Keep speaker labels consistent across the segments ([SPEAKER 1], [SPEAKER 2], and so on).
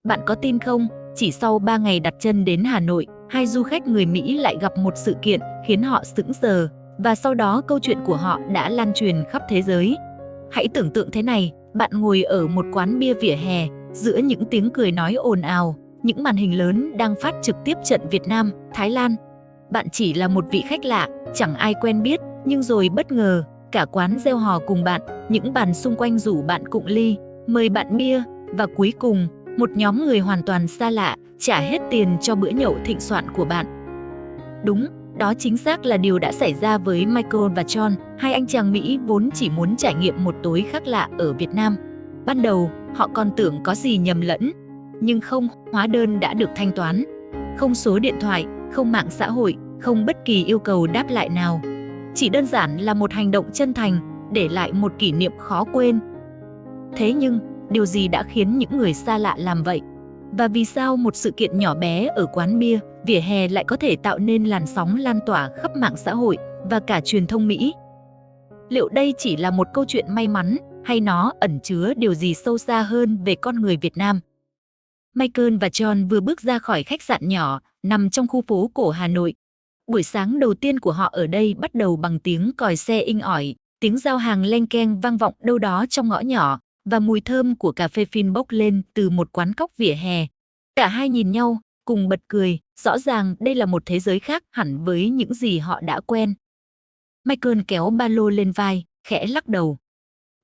[SPEAKER 1] Bạn có tin không, chỉ sau 3 ngày đặt chân đến Hà Nội, hai du khách người Mỹ lại gặp một sự kiện khiến họ sững sờ, và sau đó câu chuyện của họ đã lan truyền khắp thế giới. Hãy tưởng tượng thế này, bạn ngồi ở một quán bia vỉa hè, giữa những tiếng cười nói ồn ào, những màn hình lớn đang phát trực tiếp trận Việt Nam, Thái Lan. Bạn chỉ là một vị khách lạ, chẳng ai quen biết, nhưng rồi bất ngờ, cả quán reo hò cùng bạn, những bàn xung quanh rủ bạn cụng ly, mời bạn bia, và cuối cùng, một nhóm người hoàn toàn xa lạ trả hết tiền cho bữa nhậu thịnh soạn của bạn. Đúng, đó chính xác là điều đã xảy ra với Michael và John, hai anh chàng Mỹ vốn chỉ muốn trải nghiệm một tối khác lạ ở Việt Nam. Ban đầu, họ còn tưởng có gì nhầm lẫn, nhưng không, hóa đơn đã được thanh toán. Không số điện thoại, không mạng xã hội, không bất kỳ yêu cầu đáp lại nào. Chỉ đơn giản là một hành động chân thành, để lại một kỷ niệm khó quên. Thế nhưng, điều gì đã khiến những người xa lạ làm vậy? Và vì sao một sự kiện nhỏ bé ở quán bia, vỉa hè lại có thể tạo nên làn sóng lan tỏa khắp mạng xã hội và cả truyền thông Mỹ? Liệu đây chỉ là một câu chuyện may mắn, hay nó ẩn chứa điều gì sâu xa hơn về con người Việt Nam? Michael và John vừa bước ra khỏi khách sạn nhỏ, nằm trong khu phố cổ Hà Nội. Buổi sáng đầu tiên của họ ở đây bắt đầu bằng tiếng còi xe inh ỏi, tiếng giao hàng leng keng vang vọng đâu đó trong ngõ nhỏ, và mùi thơm của cà phê phin bốc lên từ một quán cóc vỉa hè. Cả hai nhìn nhau, cùng bật cười, rõ ràng đây là một thế giới khác hẳn với những gì họ đã quen. Michael kéo ba lô lên vai, khẽ lắc đầu.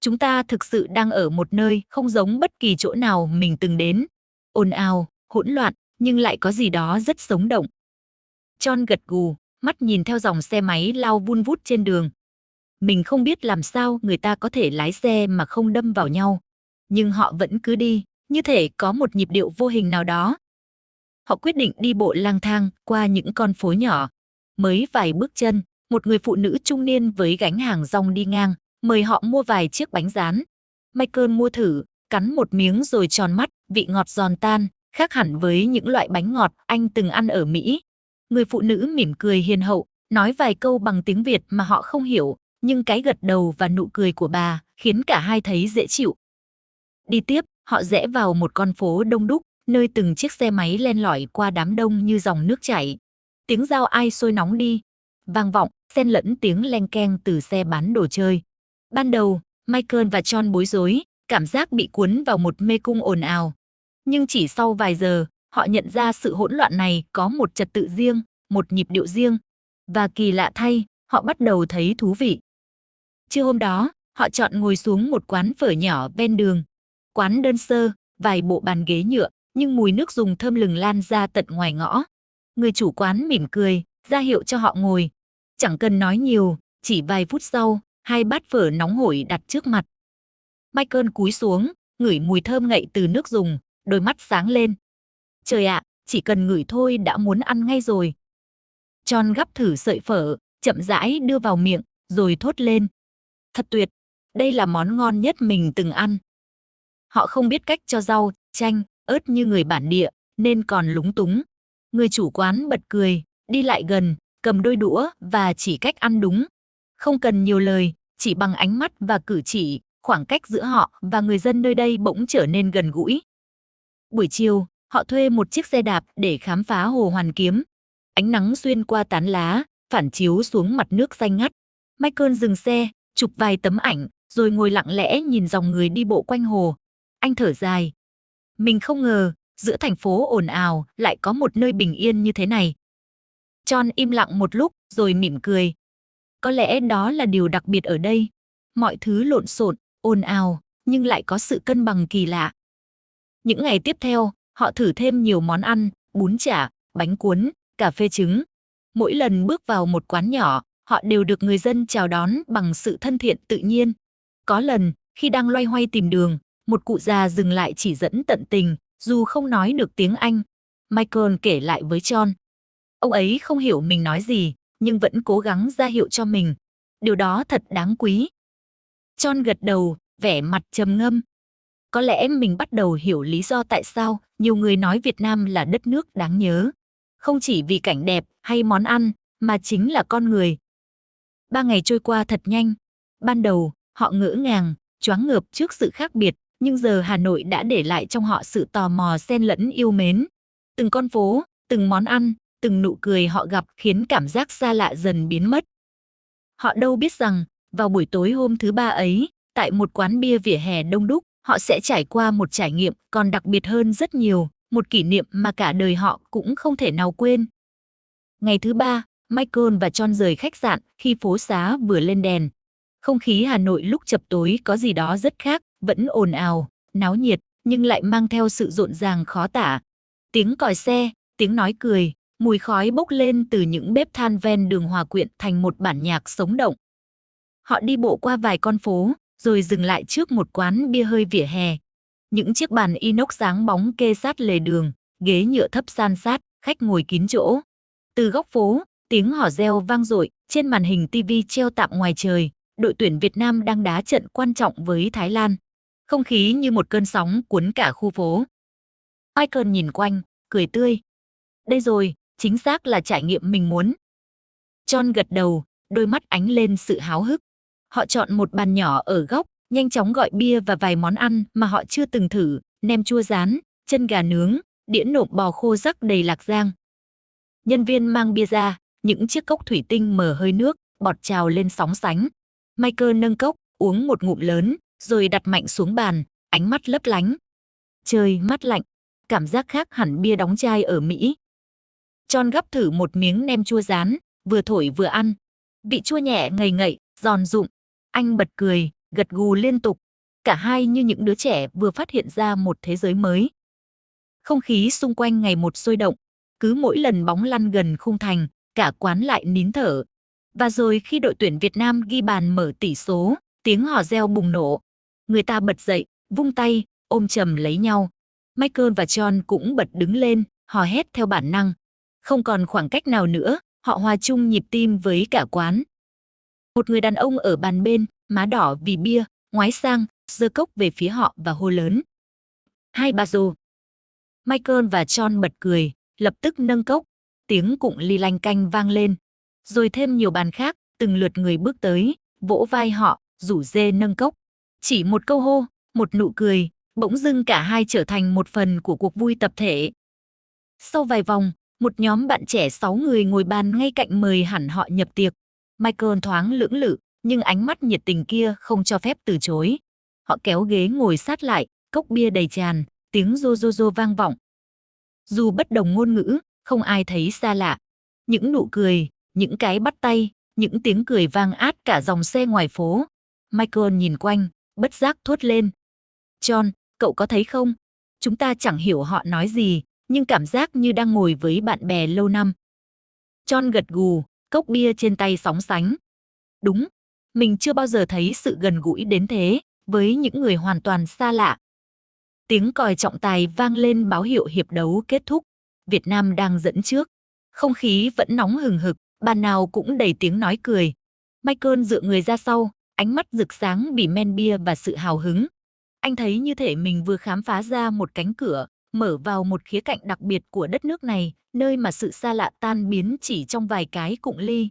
[SPEAKER 1] Chúng ta thực sự đang ở một nơi không giống bất kỳ chỗ nào mình từng đến. Ồn ào, hỗn loạn, nhưng lại có gì đó rất sống động. John gật gù, mắt nhìn theo dòng xe máy lao vun vút trên đường. Mình không biết làm sao người ta có thể lái xe mà không đâm vào nhau. Nhưng họ vẫn cứ đi, như thể có một nhịp điệu vô hình nào đó. Họ quyết định đi bộ lang thang qua những con phố nhỏ. Mới vài bước chân, một người phụ nữ trung niên với gánh hàng rong đi ngang, mời họ mua vài chiếc bánh rán. Michael mua thử, cắn một miếng rồi tròn mắt, vị ngọt giòn tan, khác hẳn với những loại bánh ngọt anh từng ăn ở Mỹ. Người phụ nữ mỉm cười hiền hậu, nói vài câu bằng tiếng Việt mà họ không hiểu, nhưng cái gật đầu và nụ cười của bà khiến cả hai thấy dễ chịu. Đi tiếp, họ rẽ vào một con phố đông đúc, nơi từng chiếc xe máy len lỏi qua đám đông như dòng nước chảy. Tiếng dao ai sôi nóng đi, vang vọng, xen lẫn tiếng leng keng từ xe bán đồ chơi. Ban đầu, Michael và John bối rối, cảm giác bị cuốn vào một mê cung ồn ào. Nhưng chỉ sau vài giờ, họ nhận ra sự hỗn loạn này có một trật tự riêng, một nhịp điệu riêng. Và kỳ lạ thay, họ bắt đầu thấy thú vị. Trưa hôm đó, họ chọn ngồi xuống một quán phở nhỏ ven đường. Quán đơn sơ, vài bộ bàn ghế nhựa, nhưng mùi nước dùng thơm lừng lan ra tận ngoài ngõ. Người chủ quán mỉm cười, ra hiệu cho họ ngồi. Chẳng cần nói nhiều, chỉ vài phút sau, hai bát phở nóng hổi đặt trước mặt. Michael cúi xuống, ngửi mùi thơm ngậy từ nước dùng, đôi mắt sáng lên. Trời ạ, chỉ cần ngửi thôi đã muốn ăn ngay rồi. John gắp thử sợi phở, chậm rãi đưa vào miệng, rồi thốt lên. Thật tuyệt, đây là món ngon nhất mình từng ăn. Họ không biết cách cho rau, chanh, ớt như người bản địa, nên còn lúng túng. Người chủ quán bật cười, đi lại gần, cầm đôi đũa và chỉ cách ăn đúng. Không cần nhiều lời, chỉ bằng ánh mắt và cử chỉ, khoảng cách giữa họ và người dân nơi đây bỗng trở nên gần gũi. Buổi chiều, họ thuê một chiếc xe đạp để khám phá Hồ Hoàn Kiếm. Ánh nắng xuyên qua tán lá, phản chiếu xuống mặt nước xanh ngắt. Michael dừng xe, chụp vài tấm ảnh, rồi ngồi lặng lẽ nhìn dòng người đi bộ quanh hồ. Anh thở dài. Mình không ngờ, giữa thành phố ồn ào lại có một nơi bình yên như thế này. John im lặng một lúc, rồi mỉm cười. Có lẽ đó là điều đặc biệt ở đây. Mọi thứ lộn xộn, ồn ào, nhưng lại có sự cân bằng kỳ lạ. Những ngày tiếp theo, họ thử thêm nhiều món ăn, bún chả, bánh cuốn, cà phê trứng. Mỗi lần bước vào một quán nhỏ, họ đều được người dân chào đón bằng sự thân thiện tự nhiên. Có lần, khi đang loay hoay tìm đường, một cụ già dừng lại chỉ dẫn tận tình, dù không nói được tiếng Anh. Michael kể lại với John. Ông ấy không hiểu mình nói gì, nhưng vẫn cố gắng ra hiệu cho mình. Điều đó thật đáng quý. John gật đầu, vẻ mặt trầm ngâm. Có lẽ mình bắt đầu hiểu lý do tại sao nhiều người nói Việt Nam là đất nước đáng nhớ. Không chỉ vì cảnh đẹp hay món ăn, mà chính là con người. 3 ngày trôi qua thật nhanh. Ban đầu, họ ngỡ ngàng, choáng ngợp trước sự khác biệt, nhưng giờ Hà Nội đã để lại trong họ sự tò mò xen lẫn yêu mến. Từng con phố, từng món ăn, từng nụ cười họ gặp khiến cảm giác xa lạ dần biến mất. Họ đâu biết rằng, vào buổi tối hôm thứ ba ấy, tại một quán bia vỉa hè đông đúc, họ sẽ trải qua một trải nghiệm còn đặc biệt hơn rất nhiều, một kỷ niệm mà cả đời họ cũng không thể nào quên. Ngày thứ ba, Michael và John rời khách sạn khi phố xá vừa lên đèn. Không khí Hà Nội lúc chập tối có gì đó rất khác, vẫn ồn ào, náo nhiệt, nhưng lại mang theo sự rộn ràng khó tả. Tiếng còi xe, tiếng nói cười, mùi khói bốc lên từ những bếp than ven đường hòa quyện thành một bản nhạc sống động. Họ đi bộ qua vài con phố, rồi dừng lại trước một quán bia hơi vỉa hè. Những chiếc bàn inox sáng bóng kê sát lề đường, ghế nhựa thấp san sát, khách ngồi kín chỗ. Từ góc phố, tiếng hò reo vang dội, trên màn hình TV treo tạm ngoài trời, đội tuyển Việt Nam đang đá trận quan trọng với Thái Lan. Không khí như một cơn sóng cuốn cả khu phố. Michael nhìn quanh, cười tươi. Đây rồi, chính xác là trải nghiệm mình muốn. John gật đầu, đôi mắt ánh lên sự háo hức. Họ chọn một bàn nhỏ ở góc, nhanh chóng gọi bia và vài món ăn mà họ chưa từng thử, nem chua rán, chân gà nướng, đĩa nộm bò khô rắc đầy lạc rang. Nhân viên mang bia ra, những chiếc cốc thủy tinh mờ hơi nước, bọt trào lên sóng sánh. Michael nâng cốc, uống một ngụm lớn, rồi đặt mạnh xuống bàn, ánh mắt lấp lánh. Trời mát lạnh, cảm giác khác hẳn bia đóng chai ở Mỹ. John gắp thử một miếng nem chua rán, vừa thổi vừa ăn. Vị chua nhẹ ngậy ngậy, giòn rụm. Anh bật cười, gật gù liên tục. Cả hai như những đứa trẻ vừa phát hiện ra một thế giới mới. Không khí xung quanh ngày một sôi động. Cứ mỗi lần bóng lăn gần khung thành, cả quán lại nín thở. Và rồi khi đội tuyển Việt Nam ghi bàn mở tỷ số, tiếng hò reo bùng nổ. Người ta bật dậy, vung tay, ôm chầm lấy nhau. Michael và John cũng bật đứng lên, hò hét theo bản năng. Không còn khoảng cách nào nữa, họ hòa chung nhịp tim với cả quán. Một người đàn ông ở bàn bên, má đỏ vì bia, ngoái sang, giơ cốc về phía họ và hô lớn. Hai ba rồ. Michael và John bật cười, lập tức nâng cốc. Tiếng cụng ly lanh canh vang lên. Rồi thêm nhiều bàn khác, từng lượt người bước tới, vỗ vai họ, rủ rê nâng cốc. Chỉ một câu hô, một nụ cười, bỗng dưng cả hai trở thành một phần của cuộc vui tập thể. Sau vài vòng, một nhóm bạn trẻ 6 người ngồi bàn ngay cạnh mời hẳn họ nhập tiệc. Michael thoáng lưỡng lự, nhưng ánh mắt nhiệt tình kia không cho phép từ chối. Họ kéo ghế ngồi sát lại, cốc bia đầy tràn, tiếng rô rô rô vang vọng. Dù bất đồng ngôn ngữ, không ai thấy xa lạ. Những nụ cười, những cái bắt tay, những tiếng cười vang át cả dòng xe ngoài phố. Michael nhìn quanh, bất giác thốt lên. John, cậu có thấy không? Chúng ta chẳng hiểu họ nói gì, nhưng cảm giác như đang ngồi với bạn bè lâu năm. John gật gù, cốc bia trên tay sóng sánh. Đúng, mình chưa bao giờ thấy sự gần gũi đến thế, với những người hoàn toàn xa lạ. Tiếng còi trọng tài vang lên báo hiệu hiệp đấu kết thúc. Việt Nam đang dẫn trước. Không khí vẫn nóng hừng hực, bàn nào cũng đầy tiếng nói cười. Michael dựa người ra sau, ánh mắt rực sáng vì men bia và sự hào hứng. Anh thấy như thể mình vừa khám phá ra một cánh cửa, mở vào một khía cạnh đặc biệt của đất nước này, nơi mà sự xa lạ tan biến chỉ trong vài cái cụng ly.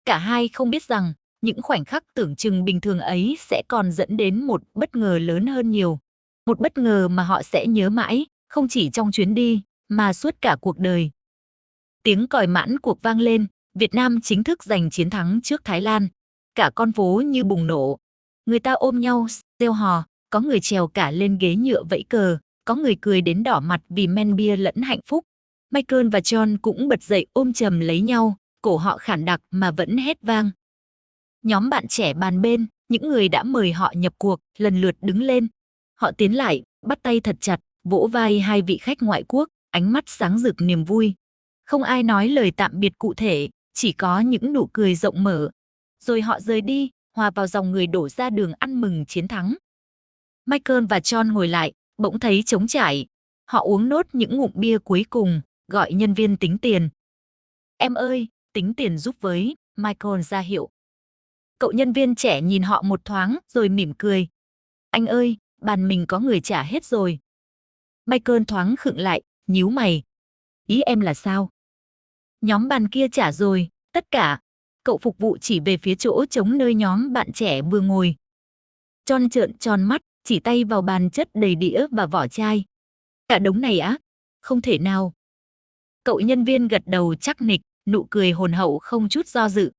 [SPEAKER 1] Cả hai không biết rằng, những khoảnh khắc tưởng chừng bình thường ấy sẽ còn dẫn đến một bất ngờ lớn hơn nhiều. Một bất ngờ mà họ sẽ nhớ mãi, không chỉ trong chuyến đi, mà suốt cả cuộc đời. Tiếng còi mãn cuộc vang lên, Việt Nam chính thức giành chiến thắng trước Thái Lan. Cả con phố như bùng nổ. Người ta ôm nhau, reo hò, có người trèo cả lên ghế nhựa vẫy cờ, có người cười đến đỏ mặt vì men bia lẫn hạnh phúc. Michael và John cũng bật dậy ôm chầm lấy nhau, cổ họ khản đặc mà vẫn hét vang. Nhóm bạn trẻ bàn bên, những người đã mời họ nhập cuộc, lần lượt đứng lên. Họ tiến lại, bắt tay thật chặt, vỗ vai hai vị khách ngoại quốc, ánh mắt sáng rực niềm vui. Không ai nói lời tạm biệt cụ thể, chỉ có những nụ cười rộng mở. Rồi họ rời đi, hòa vào dòng người đổ ra đường ăn mừng chiến thắng. Michael và John ngồi lại, bỗng thấy trống trải. Họ uống nốt những ngụm bia cuối cùng, gọi nhân viên tính tiền. Em ơi, tính tiền giúp với, Michael ra hiệu. Cậu nhân viên trẻ nhìn họ một thoáng rồi mỉm cười. Anh ơi, bàn mình có người trả hết rồi. Michael thoáng khựng lại, nhíu mày. Ý em là sao? Nhóm bàn kia trả rồi, tất cả. Cậu phục vụ chỉ về phía chỗ trống nơi nhóm bạn trẻ vừa ngồi. John trợn tròn mắt, chỉ tay vào bàn chất đầy đĩa và vỏ chai. Cả đống này á? Không thể nào. Cậu nhân viên gật đầu chắc nịch, nụ cười hồn hậu không chút do dự.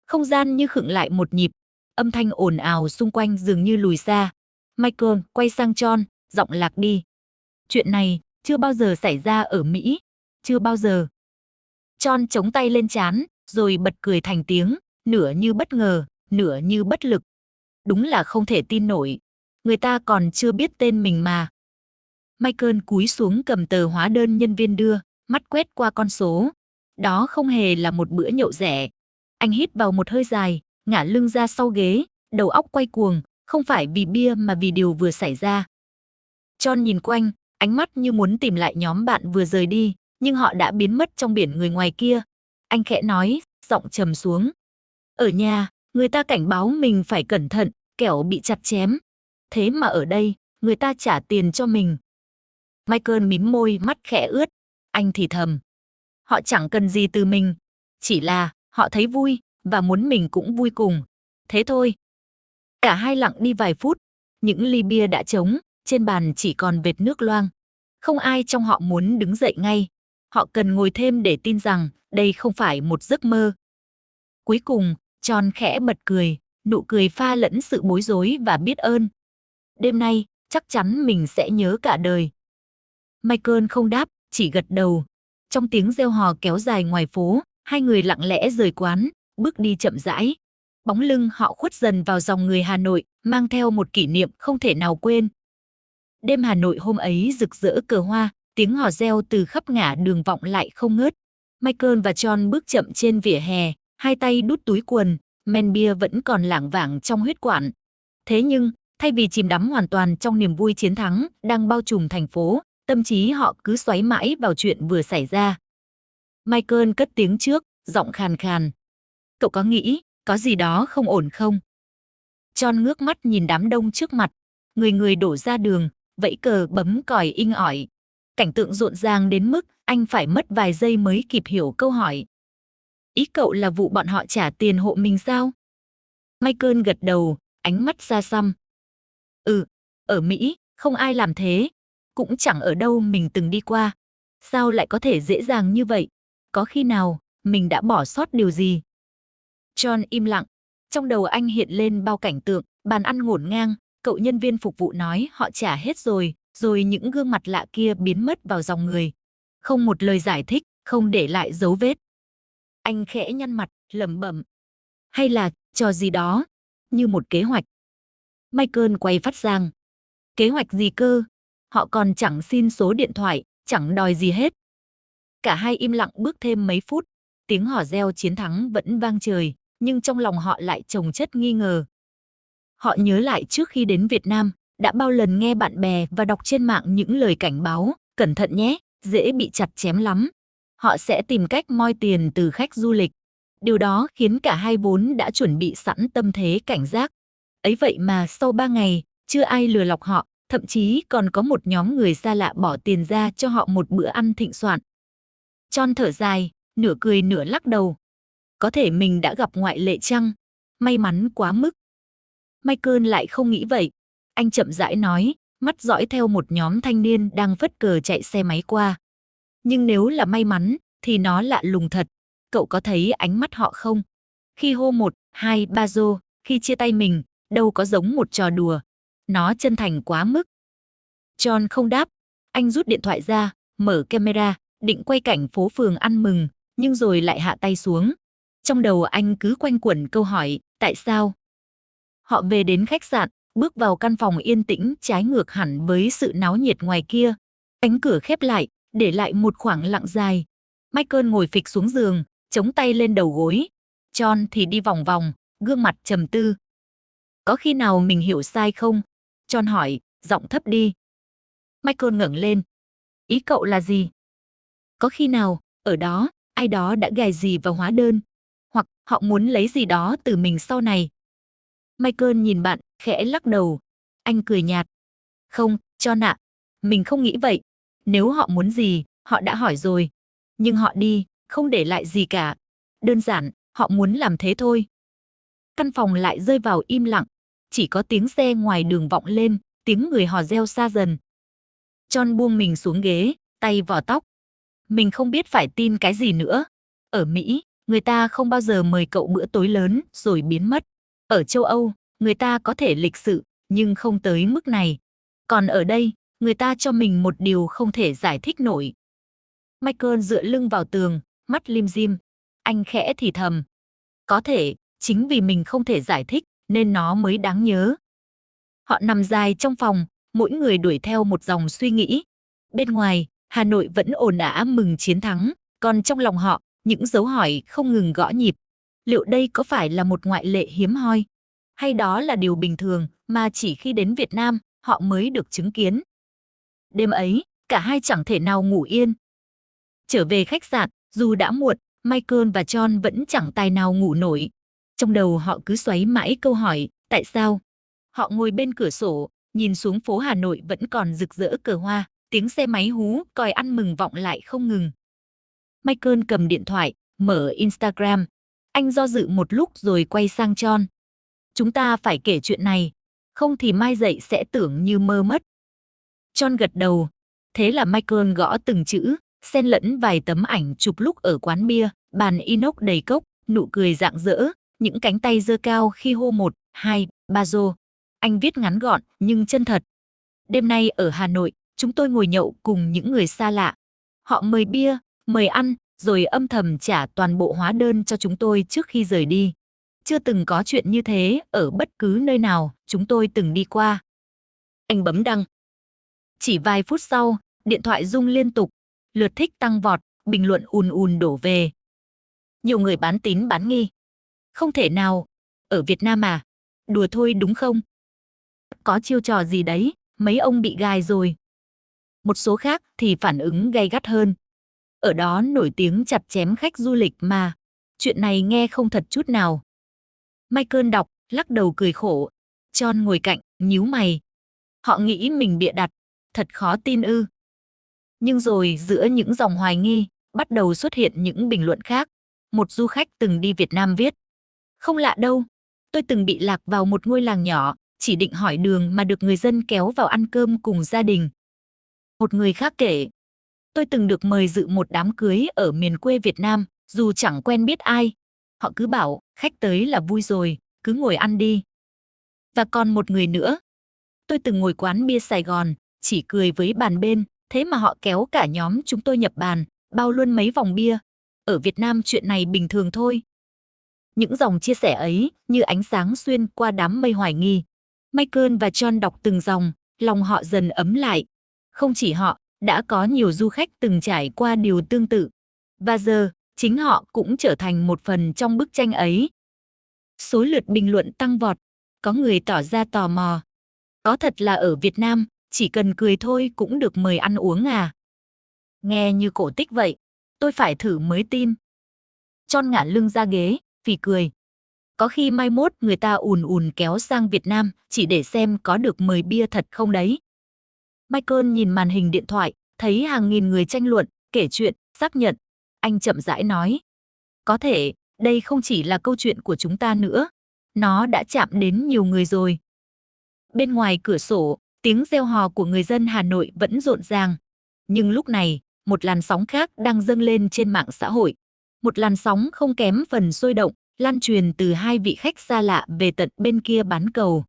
[SPEAKER 1] Không gian như khựng lại một nhịp, âm thanh ồn ào xung quanh dường như lùi xa. Michael quay sang John, giọng lạc đi. Chuyện này chưa bao giờ xảy ra ở Mỹ, chưa bao giờ. John chống tay lên trán, rồi bật cười thành tiếng, nửa như bất ngờ, nửa như bất lực. Đúng là không thể tin nổi, người ta còn chưa biết tên mình mà. Michael cúi xuống cầm tờ hóa đơn nhân viên đưa, mắt quét qua con số. Đó không hề là một bữa nhậu rẻ. Anh hít vào một hơi dài, ngả lưng ra sau ghế, đầu óc quay cuồng, không phải vì bia mà vì điều vừa xảy ra. John nhìn quanh, ánh mắt như muốn tìm lại nhóm bạn vừa rời đi, nhưng họ đã biến mất trong biển người ngoài kia. Anh khẽ nói, giọng trầm xuống. Ở nhà, người ta cảnh báo mình phải cẩn thận, kẻo bị chặt chém. Thế mà ở đây, người ta trả tiền cho mình. Michael mím môi, mắt khẽ ướt. Anh thì thầm. Họ chẳng cần gì từ mình. Chỉ là họ thấy vui và muốn mình cũng vui cùng. Thế thôi. Cả hai lặng đi vài phút. Những ly bia đã trống, trên bàn chỉ còn vệt nước loang. Không ai trong họ muốn đứng dậy ngay. Họ cần ngồi thêm để tin rằng đây không phải một giấc mơ. Cuối cùng, John khẽ bật cười, nụ cười pha lẫn sự bối rối và biết ơn. Đêm nay, chắc chắn mình sẽ nhớ cả đời. Michael không đáp, chỉ gật đầu. Trong tiếng reo hò kéo dài ngoài phố, hai người lặng lẽ rời quán, bước đi chậm rãi. Bóng lưng họ khuất dần vào dòng người Hà Nội, mang theo một kỷ niệm không thể nào quên. Đêm Hà Nội hôm ấy rực rỡ cờ hoa, tiếng hò reo từ khắp ngả đường vọng lại không ngớt. Michael và John bước chậm trên vỉa hè, hai tay đút túi quần, men bia vẫn còn lảng vảng trong huyết quản. Thế nhưng, thay vì chìm đắm hoàn toàn trong niềm vui chiến thắng đang bao trùm thành phố, tâm trí họ cứ xoáy mãi vào chuyện vừa xảy ra. Michael cất tiếng trước, giọng khàn khàn. Cậu có nghĩ có gì đó không ổn không? John ngước mắt nhìn đám đông trước mặt, người người đổ ra đường, vẫy cờ bấm còi inh ỏi. Cảnh tượng rộn ràng đến mức anh phải mất vài giây mới kịp hiểu câu hỏi. Ý cậu là vụ bọn họ trả tiền hộ mình sao? Michael gật đầu, ánh mắt xa xăm. Ở Mỹ, không ai làm thế. Cũng chẳng ở đâu mình từng đi qua. Sao lại có thể dễ dàng như vậy? Có khi nào mình đã bỏ sót điều gì? John im lặng. Trong đầu anh hiện lên bao cảnh tượng, bàn ăn ngổn ngang, cậu nhân viên phục vụ nói họ trả hết rồi, rồi những gương mặt lạ kia biến mất vào dòng người. Không một lời giải thích, không để lại dấu vết. Anh khẽ nhăn mặt, lẩm bẩm. Hay là trò gì đó, như một kế hoạch. Michael quay phát sang. Kế hoạch gì cơ? Họ còn chẳng xin số điện thoại, chẳng đòi gì hết. Cả hai im lặng bước thêm mấy phút, tiếng hò reo chiến thắng vẫn vang trời, nhưng trong lòng họ lại chồng chất nghi ngờ. Họ nhớ lại trước khi đến Việt Nam, đã bao lần nghe bạn bè và đọc trên mạng những lời cảnh báo, cẩn thận nhé, dễ bị chặt chém lắm. Họ sẽ tìm cách moi tiền từ khách du lịch. Điều đó khiến cả hai vốn đã chuẩn bị sẵn tâm thế cảnh giác. Ấy vậy mà sau 3 ngày, chưa ai lừa lọc họ, thậm chí còn có một nhóm người xa lạ bỏ tiền ra cho họ một bữa ăn thịnh soạn. John thở dài, nửa cười nửa lắc đầu. Có thể mình đã gặp ngoại lệ chăng? May mắn quá mức. Michael lại không nghĩ vậy. Anh chậm rãi nói, mắt dõi theo một nhóm thanh niên đang phất cờ chạy xe máy qua. Nhưng nếu là may mắn, thì nó lạ lùng thật. Cậu có thấy ánh mắt họ không? Khi hô 1, 2, 3 rô, khi chia tay mình, đâu có giống một trò đùa. Nó chân thành quá mức. John không đáp. Anh rút điện thoại ra, mở camera, định quay cảnh phố phường ăn mừng, nhưng rồi lại hạ tay xuống. Trong đầu anh cứ quanh quẩn câu hỏi, tại sao? Họ về đến khách sạn, bước vào căn phòng yên tĩnh trái ngược hẳn với sự náo nhiệt ngoài kia. Cánh cửa khép lại, để lại một khoảng lặng dài. Michael ngồi phịch xuống giường, chống tay lên đầu gối. John thì đi vòng vòng, gương mặt trầm tư. Có khi nào mình hiểu sai không? John hỏi, giọng thấp đi. Michael ngẩng lên. Ý cậu là gì? Có khi nào, ở đó, ai đó đã gài gì vào hóa đơn? Hoặc họ muốn lấy gì đó từ mình sau này? Michael nhìn bạn, khẽ lắc đầu. Anh cười nhạt. Không, John ạ, mình không nghĩ vậy. Nếu họ muốn gì, họ đã hỏi rồi. Nhưng họ đi, không để lại gì cả. Đơn giản, họ muốn làm thế thôi. Căn phòng lại rơi vào im lặng. chỉ có tiếng xe ngoài đường vọng lên, tiếng người hò reo xa dần. John buông mình xuống ghế, tay vò tóc. Mình không biết phải tin cái gì nữa. Ở Mỹ, người ta không bao giờ mời cậu bữa tối lớn rồi biến mất. Ở châu Âu, người ta có thể lịch sự, nhưng không tới mức này. Còn ở đây, người ta cho mình một điều không thể giải thích nổi. Michael dựa lưng vào tường, mắt lim dim. Anh khẽ thì thầm. Có thể, chính vì mình không thể giải thích, nên nó mới đáng nhớ. Họ nằm dài trong phòng, mỗi người đuổi theo một dòng suy nghĩ. Bên ngoài, Hà Nội vẫn ồn ào mừng chiến thắng, còn trong lòng họ, những dấu hỏi không ngừng gõ nhịp. Liệu đây có phải là một ngoại lệ hiếm hoi? Hay đó là điều bình thường mà chỉ khi đến Việt Nam, họ mới được chứng kiến? Đêm ấy, cả hai chẳng thể nào ngủ yên. Trở về khách sạn, dù đã muộn, Michael và John vẫn chẳng tài nào ngủ nổi. Trong đầu họ cứ xoáy mãi câu hỏi, tại sao? Họ ngồi bên cửa sổ, nhìn xuống phố Hà Nội vẫn còn rực rỡ cờ hoa, tiếng xe máy hú, còi ăn mừng vọng lại không ngừng. Michael cầm điện thoại, mở Instagram. Anh do dự một lúc rồi quay sang John. Chúng ta phải kể chuyện này, không thì mai dậy sẽ tưởng như mơ mất. John gật đầu. Thế là Michael gõ từng chữ, xen lẫn vài tấm ảnh chụp lúc ở quán bia, bàn inox đầy cốc, nụ cười rạng rỡ, những cánh tay giơ cao khi hô 1, 2, 3 rô. Anh viết ngắn gọn nhưng chân thật. Đêm nay ở Hà Nội, chúng tôi ngồi nhậu cùng những người xa lạ. Họ mời bia, mời ăn, rồi âm thầm trả toàn bộ hóa đơn cho chúng tôi trước khi rời đi. Chưa từng có chuyện như thế ở bất cứ nơi nào chúng tôi từng đi qua. Anh bấm đăng. Chỉ vài phút sau, điện thoại rung liên tục, lượt thích tăng vọt, bình luận ùn ùn đổ về. Nhiều người bán tín bán nghi. Không thể nào, ở Việt Nam à? Đùa thôi đúng không? Có chiêu trò gì đấy, mấy ông bị gài rồi. Một số khác thì phản ứng gay gắt hơn. Ở đó nổi tiếng chặt chém khách du lịch mà, chuyện này nghe không thật chút nào. Michael đọc, lắc đầu cười khổ. John ngồi cạnh, nhíu mày. Họ nghĩ mình bịa đặt, thật khó tin ư. Nhưng rồi giữa những dòng hoài nghi, bắt đầu xuất hiện những bình luận khác. Một du khách từng đi Việt Nam viết. Không lạ đâu, tôi từng bị lạc vào một ngôi làng nhỏ, chỉ định hỏi đường mà được người dân kéo vào ăn cơm cùng gia đình. Một người khác kể, tôi từng được mời dự một đám cưới ở miền quê Việt Nam, dù chẳng quen biết ai. Họ cứ bảo, khách tới là vui rồi, cứ ngồi ăn đi. Và còn một người nữa. Tôi từng ngồi quán bia Sài Gòn, chỉ cười với bàn bên, thế mà họ kéo cả nhóm chúng tôi nhập bàn, bao luôn mấy vòng bia. Ở Việt Nam chuyện này bình thường thôi. Những dòng chia sẻ ấy như ánh sáng xuyên qua đám mây hoài nghi. Michael và John đọc từng dòng, lòng họ dần ấm lại. Không chỉ họ, đã có nhiều du khách từng trải qua điều tương tự. Và giờ, chính họ cũng trở thành một phần trong bức tranh ấy. Số lượt bình luận tăng vọt, có người tỏ ra tò mò. Có thật là ở Việt Nam, chỉ cần cười thôi cũng được mời ăn uống à? Nghe như cổ tích vậy, tôi phải thử mới tin. John ngả lưng ra ghế, phì cười. Có khi mai mốt người ta ùn ùn kéo sang Việt Nam chỉ để xem có được mời bia thật không đấy. Michael nhìn màn hình điện thoại, thấy hàng nghìn người tranh luận, kể chuyện, xác nhận. Anh chậm rãi nói. Có thể, đây không chỉ là câu chuyện của chúng ta nữa. Nó đã chạm đến nhiều người rồi. Bên ngoài cửa sổ, tiếng reo hò của người dân Hà Nội vẫn rộn ràng. Nhưng lúc này, một làn sóng khác đang dâng lên trên mạng xã hội. Một làn sóng không kém phần sôi động, lan truyền từ hai vị khách xa lạ về tận bên kia bán cầu.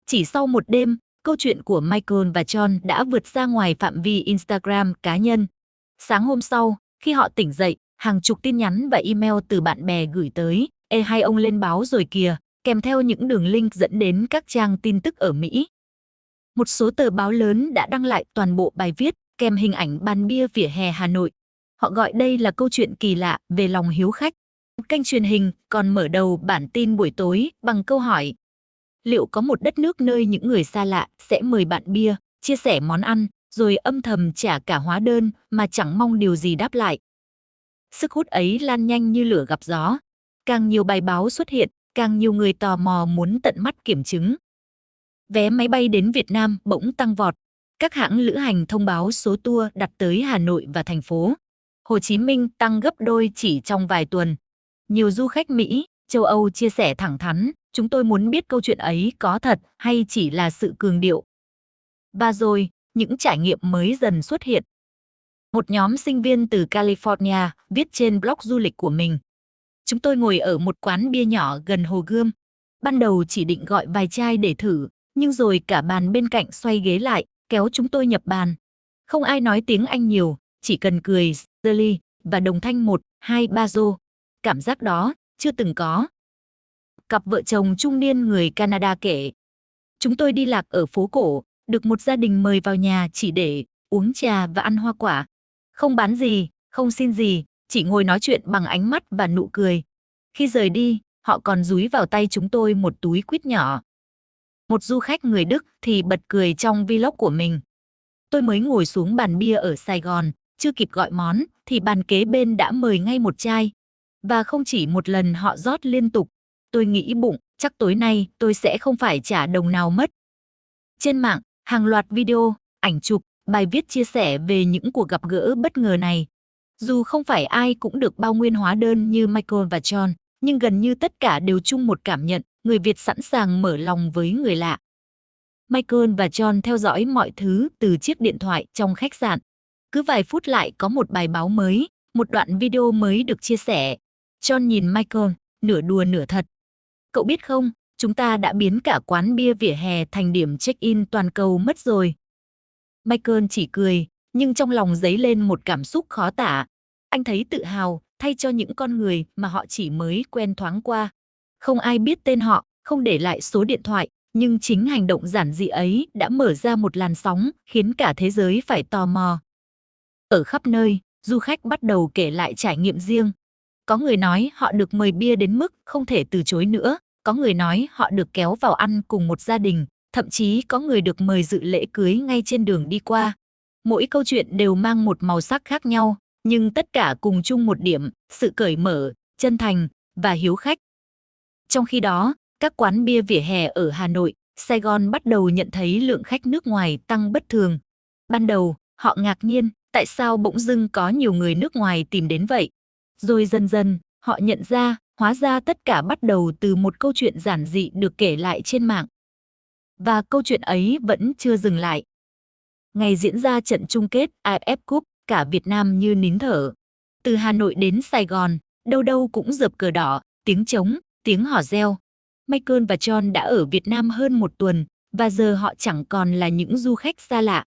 [SPEAKER 1] Chỉ sau một đêm, câu chuyện của Michael và John đã vượt ra ngoài phạm vi Instagram cá nhân. Sáng hôm sau, khi họ tỉnh dậy, hàng chục tin nhắn và email từ bạn bè gửi tới. Ê hai ông lên báo rồi kìa, kèm theo những đường link dẫn đến các trang tin tức ở Mỹ. Một số tờ báo lớn đã đăng lại toàn bộ bài viết, kèm hình ảnh bàn bia vỉa hè Hà Nội. Họ gọi đây là câu chuyện kỳ lạ về lòng hiếu khách. Kênh truyền hình còn mở đầu bản tin buổi tối bằng câu hỏi. Liệu có một đất nước nơi những người xa lạ sẽ mời bạn bia, chia sẻ món ăn, rồi âm thầm trả cả hóa đơn mà chẳng mong điều gì đáp lại? Sức hút ấy lan nhanh như lửa gặp gió. Càng nhiều bài báo xuất hiện, càng nhiều người tò mò muốn tận mắt kiểm chứng. Vé máy bay đến Việt Nam bỗng tăng vọt. Các hãng lữ hành thông báo số tour đặt tới Hà Nội và thành phố Hồ Chí Minh tăng gấp đôi chỉ trong vài tuần. Nhiều du khách Mỹ, châu Âu chia sẻ thẳng thắn, Chúng tôi muốn biết câu chuyện ấy có thật hay chỉ là sự cường điệu. Và rồi, những trải nghiệm mới dần xuất hiện. Một nhóm sinh viên từ California viết trên blog du lịch của mình. Chúng tôi ngồi ở một quán bia nhỏ gần Hồ Gươm. Ban đầu chỉ định gọi vài chai để thử, nhưng rồi cả bàn bên cạnh xoay ghế lại, kéo chúng tôi nhập bàn. Không ai nói tiếng Anh nhiều, chỉ cần cười, giơ ly và đồng thanh 1, 2, 3 rô. Cảm giác đó chưa từng có. Cặp vợ chồng trung niên người Canada kể. Chúng tôi đi lạc ở phố cổ, được một gia đình mời vào nhà chỉ để uống trà và ăn hoa quả. Không bán gì, không xin gì, chỉ ngồi nói chuyện bằng ánh mắt và nụ cười. Khi rời đi, họ còn dúi vào tay chúng tôi một túi quýt nhỏ. Một du khách người Đức thì bật cười trong vlog của mình. Tôi mới ngồi xuống bàn bia ở Sài Gòn, chưa kịp gọi món thì bàn kế bên đã mời ngay một chai. Và không chỉ một lần họ rót liên tục. Tôi nghĩ bụng, chắc tối nay tôi sẽ không phải trả đồng nào mất. Trên mạng, hàng loạt video, ảnh chụp, bài viết chia sẻ về những cuộc gặp gỡ bất ngờ này. Dù không phải ai cũng được bao nguyên hóa đơn như Michael và John, nhưng gần như tất cả đều chung một cảm nhận, người Việt sẵn sàng mở lòng với người lạ. Michael và John theo dõi mọi thứ từ chiếc điện thoại trong khách sạn. Cứ vài phút lại có một bài báo mới, một đoạn video mới được chia sẻ. John nhìn Michael, nửa đùa nửa thật. Cậu biết không, chúng ta đã biến cả quán bia vỉa hè thành điểm check-in toàn cầu mất rồi. Michael chỉ cười, nhưng trong lòng dấy lên một cảm xúc khó tả. Anh thấy tự hào thay cho những con người mà họ chỉ mới quen thoáng qua. Không ai biết tên họ, không để lại số điện thoại, nhưng chính hành động giản dị ấy đã mở ra một làn sóng khiến cả thế giới phải tò mò. Ở khắp nơi, du khách bắt đầu kể lại trải nghiệm riêng. Có người nói họ được mời bia đến mức không thể từ chối nữa, có người nói họ được kéo vào ăn cùng một gia đình, thậm chí có người được mời dự lễ cưới ngay trên đường đi qua. Mỗi câu chuyện đều mang một màu sắc khác nhau, nhưng tất cả cùng chung một điểm, sự cởi mở, chân thành và hiếu khách. Trong khi đó, các quán bia vỉa hè ở Hà Nội, Sài Gòn bắt đầu nhận thấy lượng khách nước ngoài tăng bất thường. Ban đầu, họ ngạc nhiên tại sao bỗng dưng có nhiều người nước ngoài tìm đến vậy. Rồi dần dần, họ nhận ra, hóa ra tất cả bắt đầu từ một câu chuyện giản dị được kể lại trên mạng. Và câu chuyện ấy vẫn chưa dừng lại. Ngày diễn ra trận chung kết AFF Cup, cả Việt Nam như nín thở. Từ Hà Nội đến Sài Gòn, đâu đâu cũng rợp cờ đỏ, tiếng trống, tiếng hò reo. Michael và John đã ở Việt Nam hơn một tuần, và giờ họ chẳng còn là những du khách xa lạ.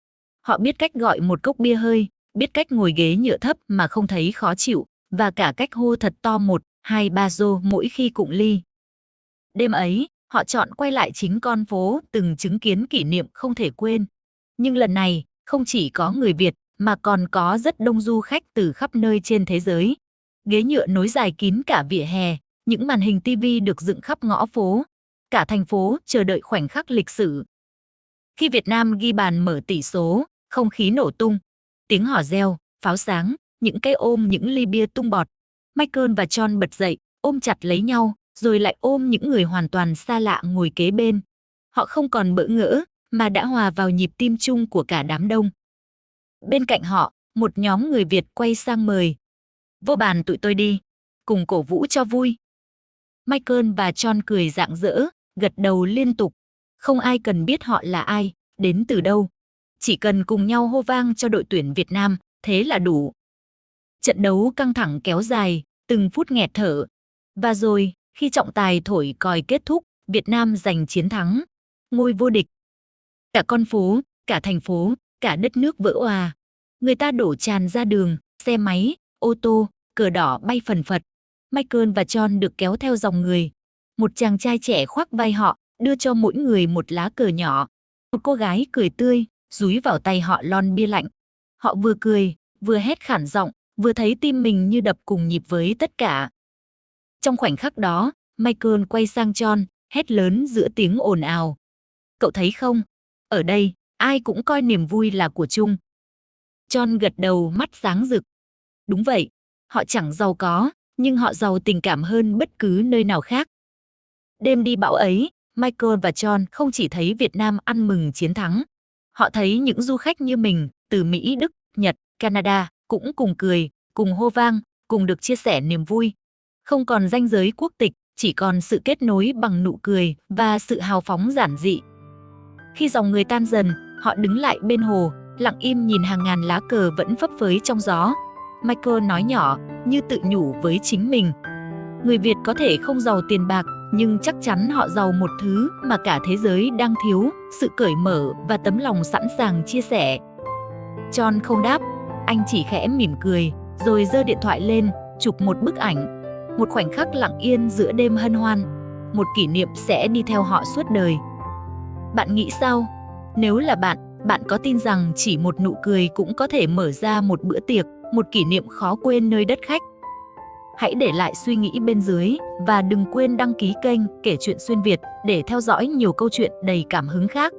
[SPEAKER 1] Họ biết cách gọi một cốc bia hơi, biết cách ngồi ghế nhựa thấp mà không thấy khó chịu, và cả cách hô thật to 1, 2, 3 rô mỗi khi cụng ly. Đêm ấy, họ chọn quay lại chính con phố từng chứng kiến kỷ niệm không thể quên. Nhưng lần này, không chỉ có người Việt, mà còn có rất đông du khách từ khắp nơi trên thế giới. Ghế nhựa nối dài kín cả vỉa hè, những màn hình TV được dựng khắp ngõ phố. Cả thành phố chờ đợi khoảnh khắc lịch sử. Khi Việt Nam ghi bàn mở tỷ số, không khí nổ tung. Tiếng hò reo, pháo sáng, những cái ôm những ly bia tung bọt. Michael và John bật dậy, ôm chặt lấy nhau, rồi lại ôm những người hoàn toàn xa lạ ngồi kế bên. Họ không còn bỡ ngỡ, mà đã hòa vào nhịp tim chung của cả đám đông. Bên cạnh họ, một nhóm người Việt quay sang mời. Vô bàn tụi tôi đi, cùng cổ vũ cho vui. Michael và John cười rạng rỡ, gật đầu liên tục. Không ai cần biết họ là ai, đến từ đâu. Chỉ cần cùng nhau hô vang cho đội tuyển Việt Nam, thế là đủ. Trận đấu căng thẳng kéo dài, từng phút nghẹt thở. Và rồi, khi trọng tài thổi còi kết thúc, Việt Nam giành chiến thắng. Ngôi vô địch. Cả con phố, cả thành phố, cả đất nước vỡ òa. Người ta đổ tràn ra đường, xe máy, ô tô, cờ đỏ bay phần phật. Michael và John được kéo theo dòng người. Một chàng trai trẻ khoác vai họ, đưa cho mỗi người một lá cờ nhỏ. Một cô gái cười tươi, dúi vào tay họ lon bia lạnh. Họ vừa cười, vừa hét khản giọng, vừa thấy tim mình như đập cùng nhịp với tất cả. Trong khoảnh khắc đó, Michael quay sang John, hét lớn giữa tiếng ồn ào. Cậu thấy không? Ở đây, ai cũng coi niềm vui là của chung. John gật đầu, mắt sáng rực. Đúng vậy, họ chẳng giàu có, nhưng họ giàu tình cảm hơn bất cứ nơi nào khác. Đêm đi bão ấy, Michael và John không chỉ thấy Việt Nam ăn mừng chiến thắng. Họ thấy những du khách như mình, từ Mỹ, Đức, Nhật, Canada, cũng cùng cười, cùng hô vang, cùng được chia sẻ niềm vui. Không còn ranh giới quốc tịch, chỉ còn sự kết nối bằng nụ cười và sự hào phóng giản dị. Khi dòng người tan dần, họ đứng lại bên hồ, lặng im nhìn hàng ngàn lá cờ vẫn phấp phới trong gió. Michael nói nhỏ, như tự nhủ với chính mình. Người Việt có thể không giàu tiền bạc, nhưng chắc chắn họ giàu một thứ mà cả thế giới đang thiếu, sự cởi mở và tấm lòng sẵn sàng chia sẻ. John không đáp, anh chỉ khẽ mỉm cười, rồi giơ điện thoại lên, chụp một bức ảnh. Một khoảnh khắc lặng yên giữa đêm hân hoan, một kỷ niệm sẽ đi theo họ suốt đời. Bạn nghĩ sao? Nếu là bạn có tin rằng chỉ một nụ cười cũng có thể mở ra một bữa tiệc, một kỷ niệm khó quên nơi đất khách? Hãy để lại suy nghĩ bên dưới và đừng quên đăng ký kênh Kể Chuyện Xuyên Việt để theo dõi nhiều câu chuyện đầy cảm hứng khác.